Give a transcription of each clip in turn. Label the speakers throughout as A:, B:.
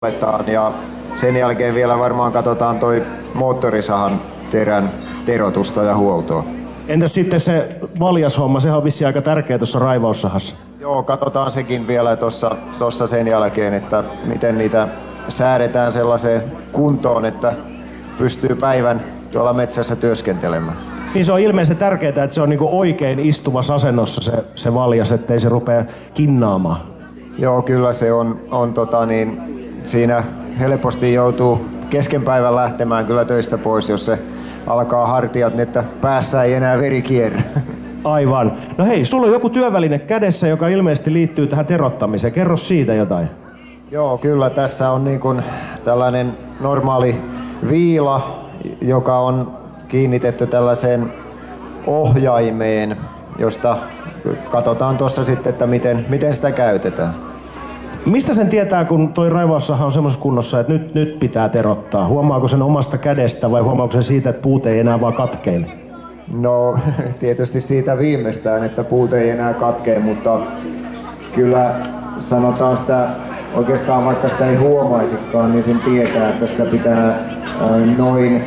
A: aletaan ja sen jälkeen vielä varmaan katsotaan toi moottorisahan terän terotusta ja huoltoa.
B: Entäs sitten se valjashomma, sehän on vissiin aika tärkeä tuossa raivaussahassa.
A: Joo, katsotaan sekin vielä tuossa sen jälkeen, että miten niitä säädetään sellaiseen kuntoon, että pystyy päivän tuolla metsässä työskentelemään.
B: Niin se on ilmeisen tärkeää, että se on niinku oikein istuvassa asennossa se valjas, ettei se rupea kinnaamaan.
A: Joo, kyllä se on siinä helposti joutuu kesken päivän lähtemään kyllä töistä pois, jos se alkaa hartiat, niin että päässä ei enää veri kierrä.
B: Aivan. No hei, sulla on joku työväline kädessä, joka ilmeisesti liittyy tähän terottamiseen. Kerro siitä jotain.
A: Joo, kyllä tässä on niin kuin tällainen normaali viila, joka on kiinnitetty tällaiseen ohjaimeen, josta katsotaan tuossa sitten, että miten sitä käytetään.
B: Mistä sen tietää, kun toi raivaussaha on semmoisessa kunnossa, että nyt pitää terottaa? Huomaako sen omasta kädestä vai huomaako sen siitä, että puut ei enää vaan katkeile?
A: No tietysti siitä viimeistään, että puut ei enää katkee, mutta kyllä sanotaan sitä oikeastaan vaikka sitä ei huomaisikaan, niin sen tietää, että sitä pitää noin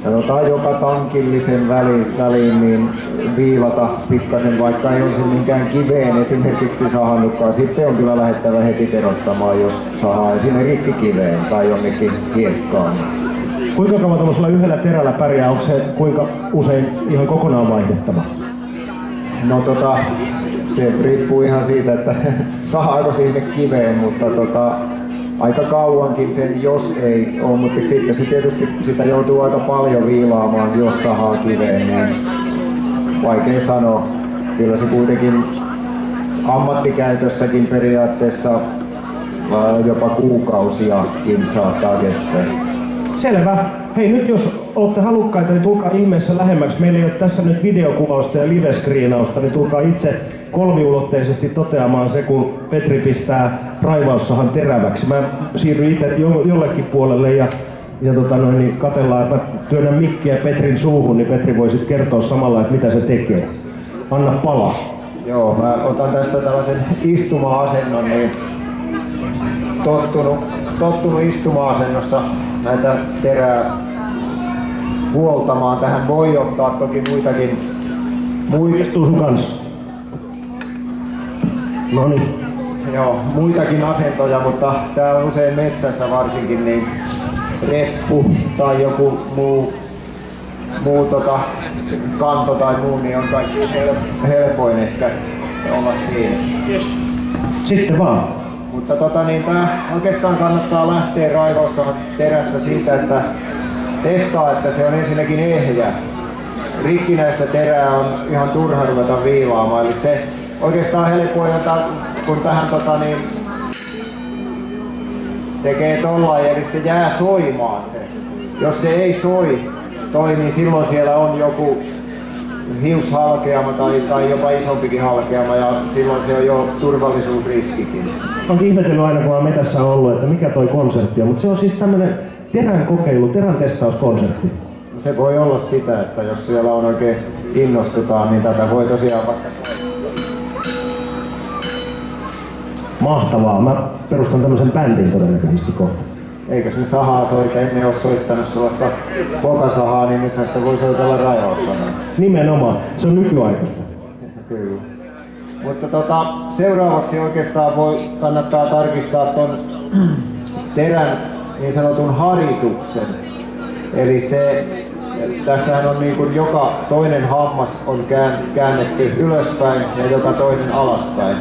A: sanotaan joka tankillisen väliin niin viilata pikkasen, vaikka ei olisi minkään kiveen esimerkiksi sahannutkaan. Sitten on kyllä lähdettävä heti terottamaan, jos sahaa esimerkiksi kiveen tai jonnekin hiekkaan.
B: Kuinka kauan tuollaisella yhdellä terällä pärjää? Onko se kuinka usein ihan kokonaan vaihdettava?
A: No se riippuu ihan siitä, että sahaako sinne kiveen, mutta aika kauankin sen, jos ei ole, mutta sitten se tietysti sitä joutuu aika paljon viilaamaan, jos sahaa kiveen, niin vaikea sanoa. Kyllä se kuitenkin ammattikäytössäkin periaatteessa jopa kuukausiakin saattaa kestää.
B: Selvä. Hei, nyt jos olette halukkaita, niin tulkaa ihmeessä lähemmäksi. Meillä ei ole tässä nyt videokuvausta ja liveskriinausta, niin tulkaa itse kolmiulotteisesti toteamaan se, kun Petri pistää raivaussahan teräväksi. Mä siirryn itse jollekin puolelle ja niin katsellaan, että mä työnnän mikkiä Petrin suuhun, niin Petri voi sitten kertoa samalla, että mitä se tekee. Anna palaa.
A: Joo, mä otan tästä tällaisen istuma-asennon, niin tottunut istuma-asennossa näitä terää huoltamaan. Tähän voi ottaa toki muitakin.
B: Istuu sun kanssa. Noniin.
A: Joo, muitakin asentoja, mutta tää on usein metsässä varsinkin, niin reppu tai joku muu kanto tai muu, niin on kaikki helpoin ehkä olla siinä.
B: Yes. Sitten vaan.
A: Mutta tää oikeastaan kannattaa lähteä raivaussahan terässä siitä, että testaa, että se on ensinnäkin ehjä. Rikkinäistä terää on ihan turha ruveta viilaamaan, eli se oikeastaan helpointa, kun tähän tekee tollain, eli se jää soimaan se. Jos se ei niin silloin siellä on joku hiushalkeama tai jopa isompikin halkeama ja silloin se on jo turvallisuusriskikin.
B: Olen ihmetellyt aina, kun olen metässä ollut, että mikä toi konsertti on, mutta se on siis tämmönen terän kokeilu, terän testauskonsertti.
A: No se voi olla sitä, että jos siellä on oikein innostutaan, niin tätä voi tosiaan vaikka.
B: Mahtavaa. Mä perustan tämmöisen bändin todennäköisesti kohta.
A: Eikös ne sahaa soita? Emme ole soittanut sellaista pokasahaa, niin nythän sitä voi soitella rajaussanaa.
B: Nimenomaan. Se on nykyaikaista.
A: Kyllä. Mutta seuraavaksi oikeastaan kannattaa tarkistaa ton terän niin sanotun harituksen. Eli tässähän on niin kuin joka toinen hammas on käännetty ylöspäin ja joka toinen alaspäin.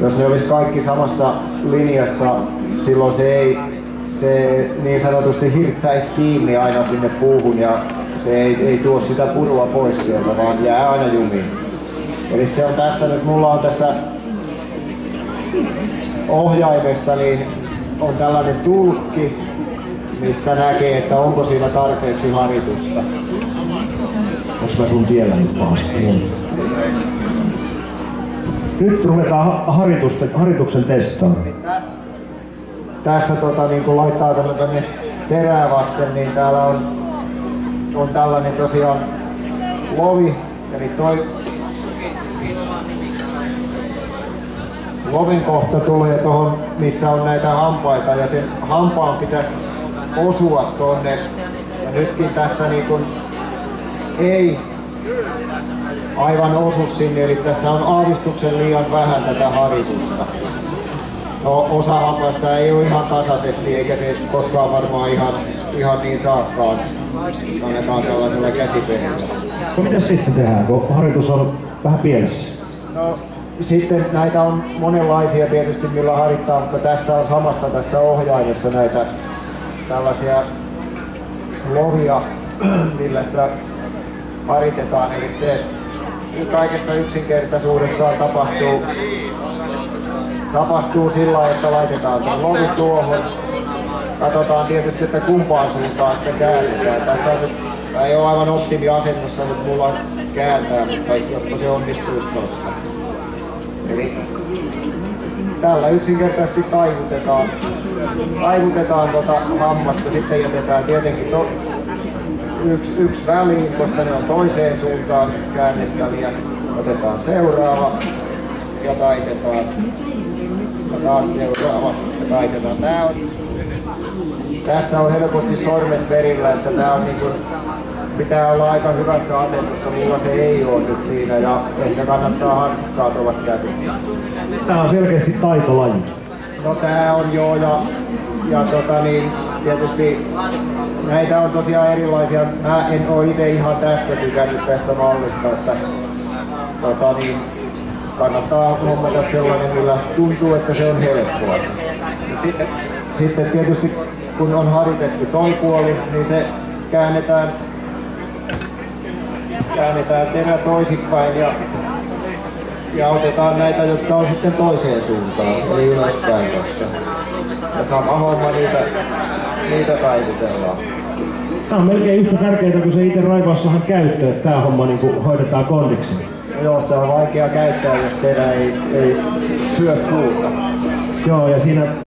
A: Jos ne olisi kaikki samassa linjassa, silloin se niin sanotusti hirttäisi kiinni aina sinne puuhun ja se ei tuo sitä purua pois sieltä, vaan jää aina jumiin. Eli se on tässä nyt, mulla on tässä ohjaimessa niin on tällainen tulkki, mistä näkee, että onko siinä tarpeeksi haritusta.
B: Onks mä sun tiellä nyt pahasti? Nyt ruvetaan harituksen testaan.
A: Tässä niin kun laittaa tänne terää vasten, niin täällä on tällainen tosiaan lovi, eli toi loven kohta tulee tuohon, missä on näitä hampaita, ja sen hampaan pitäisi osua tonne. Ja nytkin tässä niin kun ei aivan osu sinne, eli tässä on aavistuksen liian vähän tätä haritusta. No, osa hampaista ei ole ihan tasaisesti, eikä se koskaan varmaan ihan niin saakkaan. Annetaan tällaisella käsipehdellä.
B: No mitä sitten tehdään, kun haritus on vähän pienessä?
A: No, sitten näitä on monenlaisia tietysti millä harittaa, mutta tässä on samassa tässä ohjaimessa näitä tällaisia lovia, millä sitä haritetaan. Eli se kaikessa yksinkertaisuudessaan tapahtuu sillä, että laitetaan tuon lovi tuohon. Katsotaan tietysti, että kumpaan suuntaan sitä käännetään. Tässä on nyt, ei ole aivan optimiasennossa nyt mulla kääntää, mutta jospa se onnistuisi tuosta. Eli tällä yksinkertaisesti taivutetaan hammasta, sitten jätetään tietenkin yksi väliin, koska ne on toiseen suuntaan käännettäviä. Otetaan seuraava ja taitetaan. Ja taas seuraava ja taitetaan. Tässä on helposti sormet perillä, että tää on niin kuin, pitää olla aika hyvässä asennossa, mulla se ei ole nyt siinä ja ehkä kannattaa hansikkaat olla käsissä.
B: Tää on selkeästi taitolaji.
A: No tää on joo ja tietysti näitä on tosiaan erilaisia. Mä en oo ite ihan tästä tykännyt tästä mallista, että kannattaa hommata sellainen, millä tuntuu, että se on helppoa. Sitten tietysti kun on haritettu toi puoli, niin se käännetään terä toisinpäin ja otetaan näitä, jotka on sitten toiseen suuntaan, eli ylöspäin tossa. Ja sama homma niitä taivutellaan.
B: Tämä on melkein yhtä tärkeää kuin se itse raivaussahan käyttö, että tämä homma niin hoidetaan kondiksi.
A: Joo, sitä on vaikea käyttää, jos terä ei syö puuta.
B: Joo, ja siinä